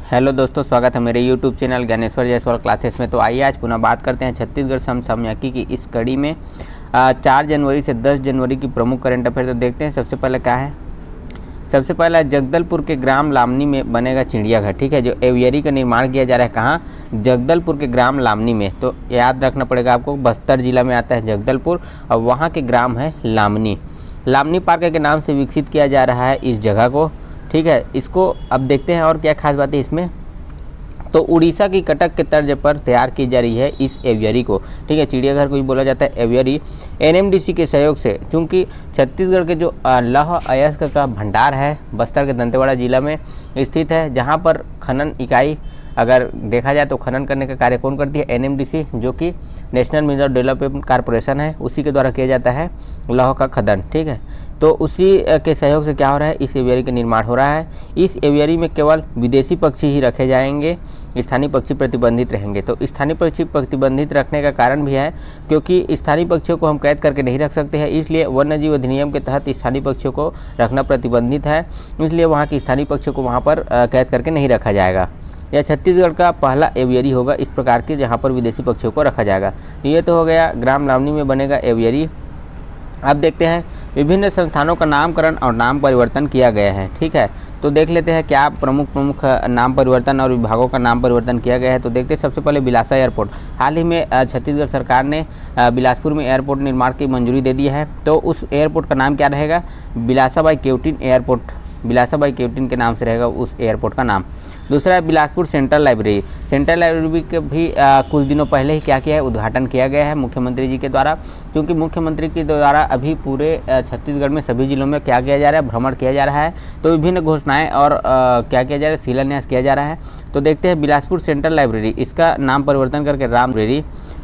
Hello दोस्तों, स्वागत है मेरे YouTube channel Dnyaneshwar Jaiswal classes में। तो आइए आज पुनः बात करते हैं छत्तीसगढ़ समसामयिकी की इस कड़ी में 4 जनवरी से 10 जनवरी की प्रमुख करंट अफेयर। तो देखते हैं सबसे पहले क्या है। सबसे पहला जगदलपुर के ग्राम लामनी में बनेगा चिड़ियाघर। ठीक है, जो एवियरी का निर्माण किया जा रहा है कहाँ, जगदलपुर के ग्राम लामनी में। तो याद रखना पड़ेगा आपको, बस्तर जिला में आता है जगदलपुर और वहाँ के ग्राम है लामनी। लामनी पार्क के नाम से विकसित किया जा रहा है इस जगह को। ठीक है, इसको अब देखते हैं और क्या खास बात है इसमें। तो उड़ीसा की कटक के तर्ज पर तैयार की जा रही है इस एवियरी को। ठीक है, चिड़ियाघर को भी बोला जाता है एवियरी। एनएमडीसी के सहयोग से, चूँकि छत्तीसगढ़ के जो लौह अयस्क का भंडार है बस्तर के दंतेवाड़ा जिला में स्थित है, जहाँ पर खनन इकाई अगर देखा जाए तो खनन करने का कार्य कौन करती है, एनएमडीसी, जो कि नेशनल मिनरल डेवलपमेंट कॉर्पोरेशन है, उसी के द्वारा किया जाता है लौह का खनन। ठीक है, तो उसी के सहयोग से क्या हो रहा है, इस एवियरी का निर्माण हो रहा है। इस एवियरी में केवल विदेशी पक्षी ही रखे जाएंगे, स्थानीय पक्षी प्रतिबंधित रहेंगे। तो स्थानीय पक्षी प्रतिबंधित रखने का कारण भी है क्योंकि स्थानीय पक्षियों को हम कैद करके नहीं रख सकते हैं, इसलिए वन्यजीव अधिनियम के तहत स्थानीय पक्षियों को रखना प्रतिबंधित है। इसलिए वहाँ के स्थानीय पक्षियों को वहाँ पर कैद करके नहीं रखा जाएगा। यह छत्तीसगढ़ का पहला एवियरी होगा इस प्रकार के जहाँ पर विदेशी पक्षियों को रखा जाएगा। ये तो हो गया ग्राम लामनी में बनेगा एवियरी। अब देखते हैं विभिन्न संस्थानों का नामकरण और नाम परिवर्तन किया गया है। ठीक है, तो देख लेते हैं क्या प्रमुख नाम परिवर्तन और विभागों का नाम परिवर्तन किया गया है। तो देखते हैं सबसे पहले बिलासा एयरपोर्ट। हाल ही में छत्तीसगढ़ सरकार ने बिलासपुर में एयरपोर्ट निर्माण की मंजूरी दे दी है। तो उस एयरपोर्ट का नाम क्या रहेगा, Bilasa by Kevtin airport. Bilasa by Kevtin के नाम से रहेगा उस एयरपोर्ट का नाम। दूसरा है Bilaspur central library. Central library के भी कुछ दिनों पहले ही क्या किया है, उद्घाटन किया गया है मुख्यमंत्री जी के द्वारा। क्योंकि मुख्यमंत्री के द्वारा अभी पूरे छत्तीसगढ़ में सभी जिलों में क्या किया जा रहा है, भ्रमण किया जा रहा है। तो विभिन्न घोषणाएं और क्या किया जा रहा है, शिलान्यास किया जा रहा है। तो देखते हैं बिलासपुर सेंट्रल लाइब्रेरी, इसका नाम परिवर्तन करके राम लाइब्रेरी।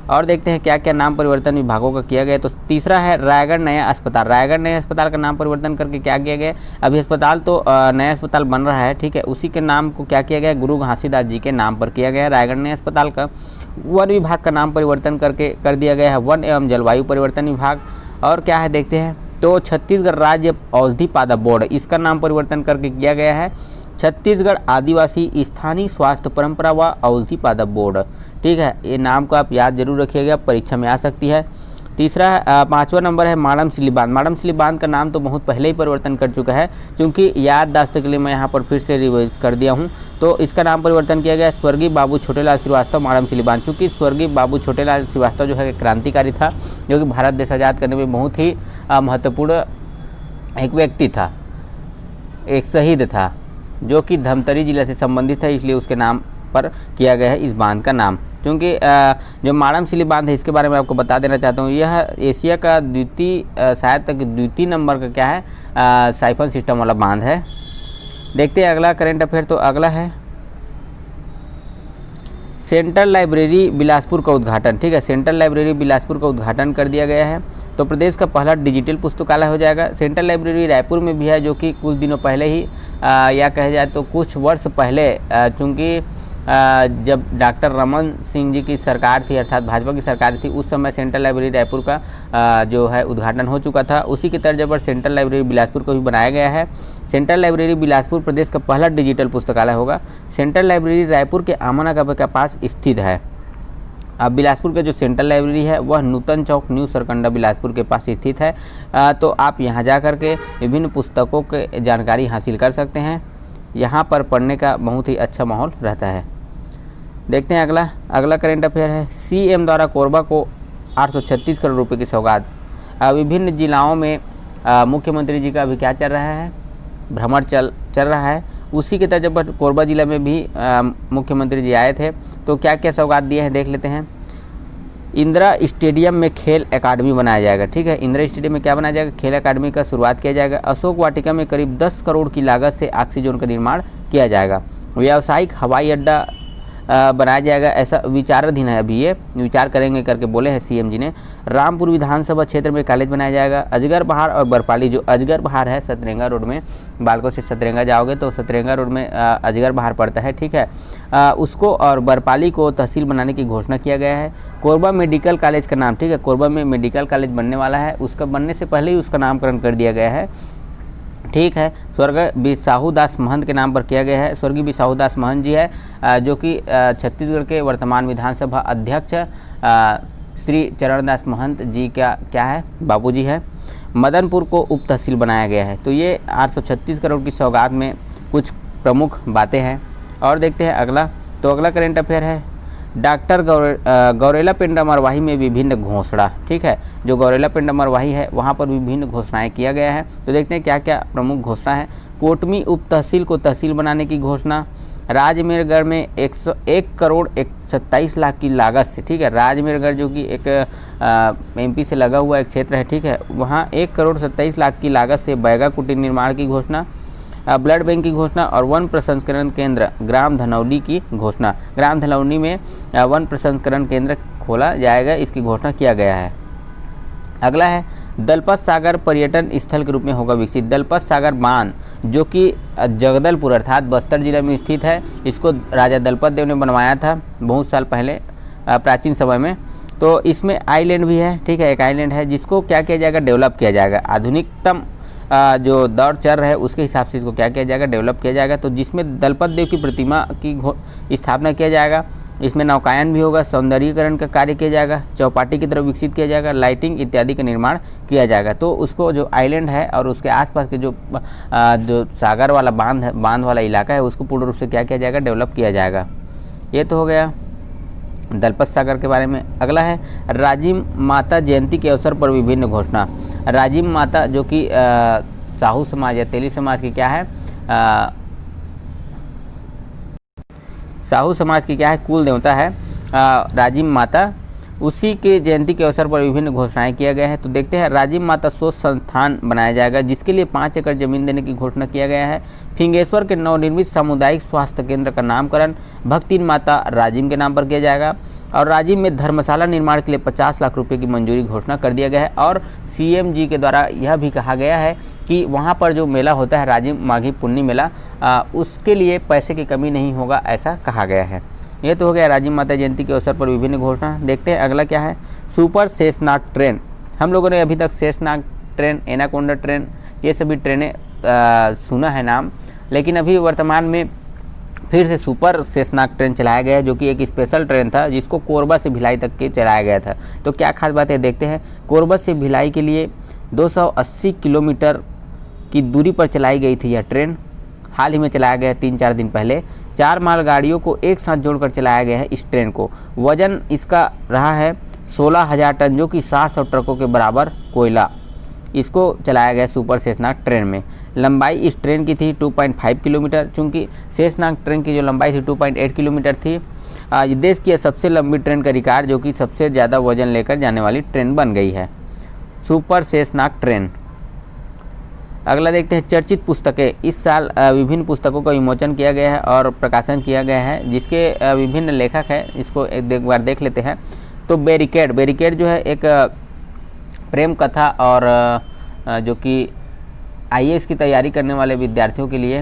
और देखते हैं क्या क्या नाम परिवर्तन विभागों का किया गया। तो तीसरा है रायगढ़ नया अस्पताल। रायगढ़ नया अस्पताल का नाम परिवर्तन करके क्या किया गया, अभी अस्पताल तो नया अस्पताल बन रहा है। ठीक है, उसी के नाम को क्या किया गया, गुरु घासीदास जी के नाम पर किया गया है रायगढ़ नया अस्पताल का। वन विभाग का नाम परिवर्तन करके कर दिया गया है वन एवं जलवायु परिवर्तन विभाग। और क्या है देखते हैं, तो छत्तीसगढ़ राज्य औषधि पादप बोर्ड, इसका नाम परिवर्तन करके किया गया है छत्तीसगढ़ आदिवासी स्थानीय स्वास्थ्य परंपरा व औषधि पादप बोर्ड। ठीक है, ये नाम को आप याद जरूर रखिएगा, परीक्षा में आ सकती है। तीसरा 5वां नंबर है माड़मसिल्ली बांध। माड़मसिल्ली बांध का नाम तो बहुत पहले ही परिवर्तन कर चुका है, क्योंकि याददाश्त के लिए मैं यहाँ पर फिर से रिवाइज कर दिया हूँ। तो इसका नाम परिवर्तन किया गया स्वर्गीय बाबू छोटेलाल श्रीवास्तव माड़मसिल्ली बांध। चूँकि स्वर्गीय बाबू छोटेलाल श्रीवास्तव जो है क्रांतिकारी था, जो कि भारत देश आज़ाद करने में बहुत ही महत्वपूर्ण एक व्यक्ति था, एक शहीद था, जो कि धमतरी जिला से संबंधित है, इसलिए उसके नाम पर किया गया है इस बांध का नाम। क्योंकि जो माड़मसिल्ली बांध है, इसके बारे में आपको बता देना चाहता हूँ, यह एशिया का शायद तक द्वितीय नंबर का क्या है, साइफन सिस्टम वाला बांध है। देखते हैं अगला करंट अफेयर। तो अगला है सेंट्रल लाइब्रेरी बिलासपुर का उद्घाटन। ठीक है, सेंट्रल लाइब्रेरी बिलासपुर का उद्घाटन कर दिया गया है। तो प्रदेश का पहला डिजिटल पुस्तकालय हो जाएगा। सेंट्रल लाइब्रेरी रायपुर में भी है, जो कि कुछ दिनों पहले ही या कहे जाए तो कुछ वर्ष पहले, चूँकि जब डॉक्टर रमन सिंह जी की सरकार थी, अर्थात भाजपा की सरकार थी, उस समय सेंट्रल लाइब्रेरी रायपुर का जो है उद्घाटन हो चुका था। उसी की तर्ज पर सेंट्रल लाइब्रेरी बिलासपुर को भी बनाया गया है। सेंट्रल लाइब्रेरी बिलासपुर प्रदेश का पहला डिजिटल पुस्तकालय होगा। सेंट्रल लाइब्रेरी रायपुर के आमना के पास स्थित है। अब बिलासपुर के जो सेंट्रल लाइब्रेरी है वह नूतन चौक न्यू सरकंडा बिलासपुर के पास स्थित है। तो आप यहाँ जा कर के विभिन्न पुस्तकों के जानकारी हासिल कर सकते हैं। यहाँ पर पढ़ने का बहुत ही अच्छा माहौल रहता है। देखते हैं अगला करंट अफेयर है सीएम द्वारा कोरबा को 836 करोड़ रुपए की सौगात। विभिन्न जिलाओं में मुख्यमंत्री जी का अभी क्या चल रहा है, भ्रमण चल रहा है। उसी के तर्ज पर कोरबा जिला में भी मुख्यमंत्री जी आए थे। तो क्या क्या सौगात दिए हैं देख लेते हैं। इंदिरा स्टेडियम में खेल अकादमी बनाया जाएगा। ठीक है, इंदिरा स्टेडियम में क्या बनाया जाएगा, खेल अकादमी का शुरुआत किया जाएगा। अशोक वाटिका में करीब 10 करोड़ की लागत से ऑक्सीजन का निर्माण किया जाएगा। व्यावसायिक हवाई अड्डा बनाया जाएगा, ऐसा विचाराधीन है, अभी ये विचार करेंगे करके बोले हैं सीएम जी ने। रामपुर विधानसभा क्षेत्र में कॉलेज बनाया जाएगा। अजगर बहार और बरपाली, जो अजगर बहार है सतरेंगा रोड में, बालको से सतरेंगा जाओगे तो सतरेंगा रोड में अजगर बहार पड़ता है। ठीक है, उसको और बरपाली को तहसील बनाने की घोषणा किया गया है। कोरबा मेडिकल कॉलेज का नाम, ठीक है, कोरबा में मेडिकल कॉलेज बनने वाला है, उसका बनने से पहले ही उसका नामकरण कर दिया गया है। ठीक है, स्वर्गीय बिसाहूदास महंत के नाम पर किया गया है। स्वर्गीय बिसाहूदास महंत जी है जो कि छत्तीसगढ़ के वर्तमान विधानसभा अध्यक्ष श्री चरणदास महंत जी का क्या है, बाबूजी है। मदनपुर को उप तहसील बनाया गया है। तो ये 836 करोड़ की सौगात में कुछ प्रमुख बातें हैं। और देखते हैं अगला। तो अगला करेंट अफेयर है डॉक्टर गौरेला पिंडा मरवाही में विभिन्न घोषणा। ठीक है, जो गौरेला पिंडा मरवाही है वहाँ पर विभिन्न घोषणाएं किया गया है। तो देखते हैं क्या क्या प्रमुख घोषणा है। कोटमी उप तहसील को तहसील बनाने की घोषणा। राजमेरगढ़ में 101 करोड़ 27 लाख की लागत से, ठीक है, राजमेरगढ़ जो कि एक MP से लगा हुआ एक क्षेत्र है, ठीक है, वहाँ 1 करोड़ 27 लाख की लागत से बैगा कुटीर निर्माण की घोषणा। ब्लड बैंक की घोषणा और वन प्रसंस्करण केंद्र ग्राम धनौली की घोषणा। ग्राम धनौली में वन प्रसंस्करण केंद्र खोला जाएगा, इसकी घोषणा किया गया है। अगला है दलपत सागर पर्यटन स्थल के रूप में होगा विकसित। दलपत सागर बांध जो कि जगदलपुर अर्थात बस्तर जिला में स्थित है, इसको राजा दलपत देव ने बनवाया था बहुत साल पहले प्राचीन समय में। तो इसमें आइलैंड भी है, ठीक है, एक आइलैंड है जिसको क्या किया जाएगा, डेवलप किया जाएगा। आधुनिकतम जो दौर चल रहा है उसके हिसाब से इसको क्या किया जाएगा, डेवलप किया जाएगा। तो जिसमें दलपत देव की प्रतिमा की स्थापना किया जाएगा। इसमें नौकायन भी होगा, सौंदर्यीकरण का कार्य किया जाएगा, चौपाटी की तरफ विकसित किया जाएगा, लाइटिंग इत्यादि का निर्माण किया जाएगा। तो उसको जो आइलैंड है और उसके आसपास के जो सागर वाला बांध वाला इलाका है उसको पूर्ण रूप से क्या किया जाएगा, डेवलप किया जाएगा। ये तो हो गया दलपत सागर के बारे में। अगला है राजिम माता जयंती के अवसर पर विभिन्न घोषणा। राजिम माता जो कि साहू समाज या तेली समाज की क्या है, साहू समाज की क्या है, कुल देवता है राजिम माता, उसी के जयंती के अवसर पर विभिन्न घोषणाएं किया गया है। तो देखते हैं राजिम माता शोध संस्थान बनाया जाएगा जिसके लिए 5 एकड़ जमीन देने की घोषणा किया गया है। फिंगेश्वर के नवनिर्मित सामुदायिक स्वास्थ्य केंद्र का नामकरण भक्तिन माता राजिम के नाम पर किया जाएगा। और राजिम में धर्मशाला निर्माण के लिए 50 लाख रुपए की मंजूरी घोषणा कर दिया गया है। और CM जी के द्वारा यह भी कहा गया है कि वहाँ पर जो मेला होता है राजिम माघी पुन्नी मेला, उसके लिए पैसे की कमी नहीं होगा, ऐसा कहा गया है। ये तो हो गया राजिम माता जयंती के अवसर पर विभिन्न घोषणा। देखते हैं अगला क्या है। सुपर शेषनाग ट्रेन, हम लोगों ने अभी तक शेषनाग ट्रेन, एनाकोंडा ट्रेन, ये सभी ट्रेनें सुना है नाम, लेकिन अभी वर्तमान में फिर से सुपर शेषनाग ट्रेन चलाया गया है जो कि एक स्पेशल ट्रेन था जिसको कोरबा से भिलाई तक के चलाया गया था। तो क्या खास बात है देखते हैं। कोरबा से भिलाई के लिए 280 किलोमीटर की दूरी पर चलाई गई थी यह ट्रेन, हाल ही में चलाया गया 3-4 दिन पहले। 4 मालगाड़ियों को एक साथ जोड़कर चलाया गया है इस ट्रेन को। वजन इसका रहा है 16,000 टन जो कि 700 ट्रकों के बराबर कोयला, इसको चलाया गया सुपर शेषनाग ट्रेन में। लंबाई इस ट्रेन की थी 2.5 किलोमीटर, चूँकि शेषनाग ट्रेन की जो लंबाई थी 2.8 किलोमीटर थी। देश की सबसे लंबी ट्रेन का रिकॉर्ड जो कि सबसे ज़्यादा वजन लेकर जाने वाली ट्रेन बन गई है सुपर शेषनाग ट्रेन। अगला देखते हैं चर्चित पुस्तकें। इस साल विभिन्न पुस्तकों का विमोचन किया गया है और प्रकाशन किया गया है जिसके विभिन्न लेखक हैं, इसको एक बार देख लेते हैं। तो बैरिकेड जो है एक प्रेम कथा और जो कि IAS की तैयारी करने वाले विद्यार्थियों के लिए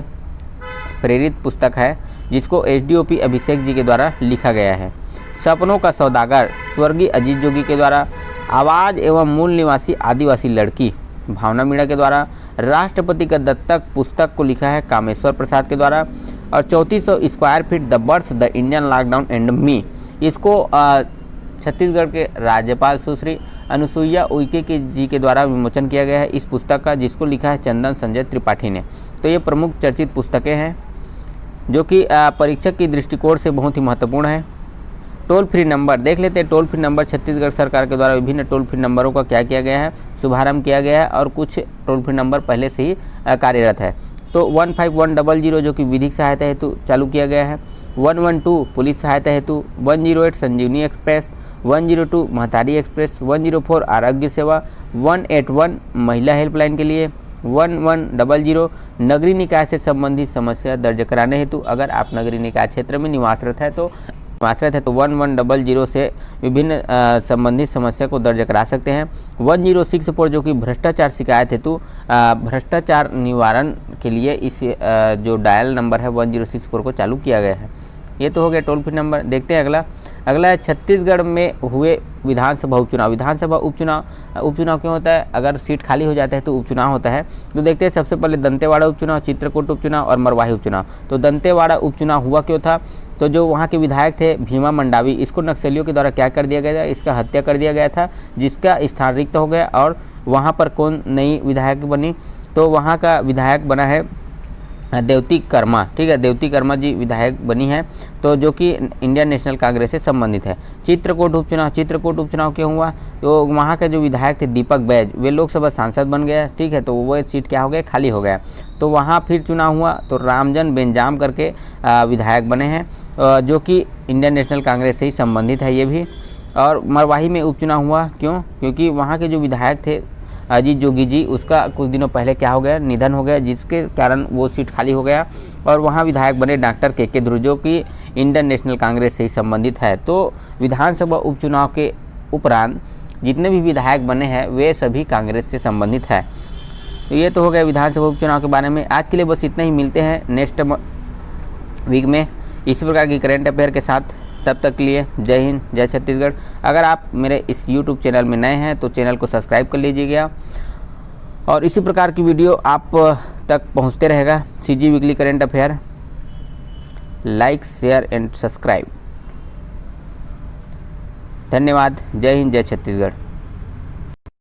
प्रेरित पुस्तक है जिसको HDOP अभिषेक जी के द्वारा लिखा गया है। सपनों का सौदागर स्वर्गीय अजीत जोगी के द्वारा। आवाज़ एवं मूल निवासी आदिवासी लड़की भावना मीणा के द्वारा। राष्ट्रपति का दत्तक पुस्तक को लिखा है कामेश्वर प्रसाद के द्वारा। और 3400 square feet the birth the Indian lockdown and me, इसको छत्तीसगढ़ के राज्यपाल सुश्री अनुसुईया उइके जी के द्वारा विमोचन किया गया है इस पुस्तक का, जिसको लिखा है चंदन संजय त्रिपाठी ने। तो ये प्रमुख चर्चित पुस्तकें हैं जो कि परीक्षक की दृष्टिकोण से बहुत ही महत्वपूर्ण है। टोल फ्री नंबर देख लेते हैं। टोल फ्री नंबर छत्तीसगढ़ सरकार के द्वारा विभिन्न टोल फ्री नंबरों का क्या किया गया है, शुभारंभ किया गया है और कुछ टोल फ्री नंबर पहले से ही कार्यरत है। तो 15100 जो कि विधिक सहायता हेतु चालू किया गया है। 112 पुलिस सहायता हेतु, 108 संजीवनी एक्सप्रेस, 102 महतारी एक्सप्रेस, 104 आरोग्य सेवा, 181 महिला हेल्पलाइन के लिए, 1100 नगरीय निकाय से संबंधित समस्या दर्ज कराने हेतु। अगर आप नगरीय निकाय क्षेत्र में निवासरत है तो 1100 से विभिन्न संबंधित समस्या को दर्ज करा सकते हैं। 1064 जो कि भ्रष्टाचार शिकायत हेतु भ्रष्टाचार निवारण के लिए इस जो डायल नंबर है 1064 को चालू किया गया है। ये तो हो गया टोल फ्री नंबर। देखते हैं अगला है छत्तीसगढ़ में हुए विधानसभा उपचुनाव। विधानसभा उपचुनाव क्यों होता है? अगर सीट खाली हो जाता है तो उपचुनाव होता है। तो देखते हैं सबसे पहले दंतेवाड़ा उपचुनाव, चित्रकूट उपचुनाव और मरवाही उपचुनाव। तो दंतेवाड़ा उपचुनाव हुआ क्यों था? तो जो वहाँ के विधायक थे भीमा मंडावी, इसको नक्सलियों के द्वारा क्या कर दिया गया था? इसका हत्या कर दिया गया था, जिसका स्थान रिक्त हो गया। और वहाँ पर कौन नई विधायक बनी? तो वहाँ का विधायक बना है देवती कर्मा। ठीक है, देवती कर्मा जी विधायक बनी है, तो जो कि इंडियन नेशनल कांग्रेस से संबंधित है। चित्रकूट उपचुनाव क्यों हुआ? तो वहाँ के जो विधायक थे दीपक बैज, वे लोकसभा सांसद बन गए। ठीक है, तो वो सीट क्या हो गया? खाली हो गया। तो वहाँ फिर चुनाव हुआ, तो रामजन बेंजाम करके विधायक बने हैं, जो कि इंडियन नेशनल कांग्रेस से ही संबंधित है ये भी। और मरवाही में उपचुनाव हुआ क्यों? क्योंकि वहाँ के जो विधायक थे अजीत जोगी जी, उसका कुछ दिनों पहले क्या हो गया? निधन हो गया, जिसके कारण वो सीट खाली हो गया। और वहाँ विधायक बने डॉक्टर के ध्रुव, जो कि इंडियन नेशनल कांग्रेस से ही संबंधित है। तो विधानसभा उपचुनाव के उपरांत जितने भी विधायक बने हैं वे सभी कांग्रेस से संबंधित है। तो ये तो हो गया विधानसभा उपचुनाव के बारे में। आज के लिए बस इतना ही, मिलते हैं नेक्स्ट वीक में इसी प्रकार की करंट अफेयर के साथ। तब तक के लिए जय हिंद, जय छत्तीसगढ़। अगर आप मेरे इस YouTube चैनल में नए हैं तो चैनल को सब्सक्राइब कर लीजिएगा, और इसी प्रकार की वीडियो आप तक पहुंचते रहेगा। CG weekly current affair, like share and subscribe. धन्यवाद। जय हिंद, जय छत्तीसगढ़।